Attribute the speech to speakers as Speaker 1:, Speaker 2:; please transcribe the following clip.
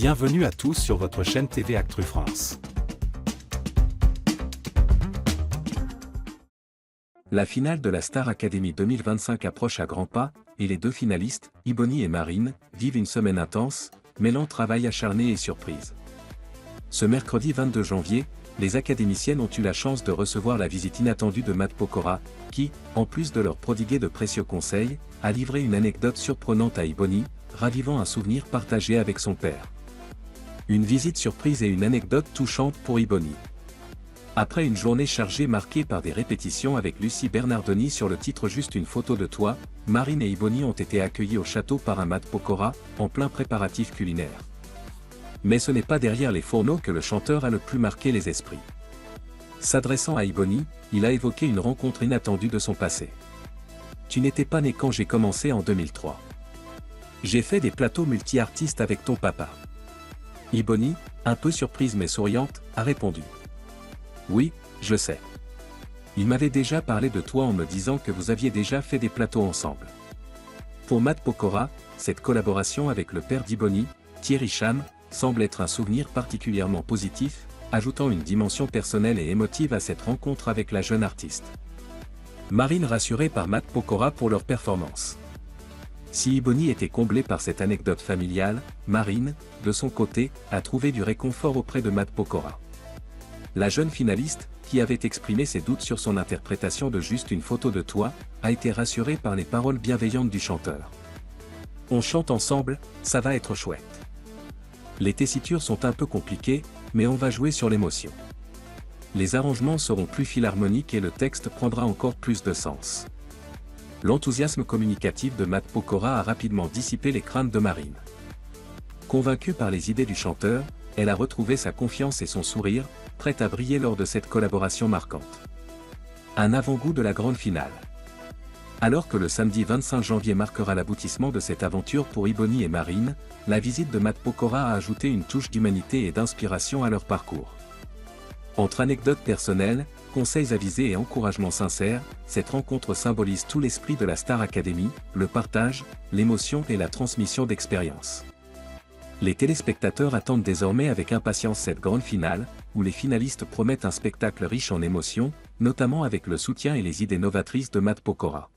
Speaker 1: Bienvenue à tous sur votre chaîne TV Actu France.
Speaker 2: La finale de la Star Academy 2025 approche à grands pas, et les deux finalistes, Ibony et Marine, vivent une semaine intense, mêlant travail acharné et surprise. Ce mercredi 22 janvier, les académiciennes ont eu la chance de recevoir la visite inattendue de Matt Pokora, qui, en plus de leur prodiguer de précieux conseils, a livré une anecdote surprenante à Ibony, ravivant un souvenir partagé avec son père. Une visite surprise et une anecdote touchante pour Ibony. Après une journée chargée marquée par des répétitions avec Lucie Bernardoni sur le titre Juste une photo de toi, Marine et Ibony ont été accueillis au château par un Matt Pokora, en plein préparatif culinaire. Mais ce n'est pas derrière les fourneaux que le chanteur a le plus marqué les esprits. S'adressant à Ibony, il a évoqué une rencontre inattendue de son passé. « Tu n'étais pas né quand j'ai commencé en 2003. J'ai fait des plateaux multi-artistes avec ton papa. » Ibony, un peu surprise mais souriante, a répondu. « Oui, je sais. Il m'avait déjà parlé de toi en me disant que vous aviez déjà fait des plateaux ensemble. » Pour Matt Pokora, cette collaboration avec le père d'Ibony, Thierry Cham, semble être un souvenir particulièrement positif, ajoutant une dimension personnelle et émotive à cette rencontre avec la jeune artiste. Marine rassurée par Matt Pokora pour leur performance. Si Ibony était comblée par cette anecdote familiale, Marine, de son côté, a trouvé du réconfort auprès de Matt Pokora. La jeune finaliste, qui avait exprimé ses doutes sur son interprétation de Juste une photo de toi, a été rassurée par les paroles bienveillantes du chanteur. « On chante ensemble, ça va être chouette. Les tessitures sont un peu compliquées, mais on va jouer sur l'émotion. Les arrangements seront plus philharmoniques et le texte prendra encore plus de sens. » L'enthousiasme communicatif de Matt Pokora a rapidement dissipé les craintes de Marine. Convaincue par les idées du chanteur, elle a retrouvé sa confiance et son sourire, prête à briller lors de cette collaboration marquante. Un avant-goût de la grande finale. Alors que le samedi 25 janvier marquera l'aboutissement de cette aventure pour Ibony et Marine, la visite de Matt Pokora a ajouté une touche d'humanité et d'inspiration à leur parcours. Entre anecdotes personnelles, conseils avisés et encouragements sincères, cette rencontre symbolise tout l'esprit de la Star Academy, le partage, l'émotion et la transmission d'expériences. Les téléspectateurs attendent désormais avec impatience cette grande finale, où les finalistes promettent un spectacle riche en émotions, notamment avec le soutien et les idées novatrices de Matt Pokora.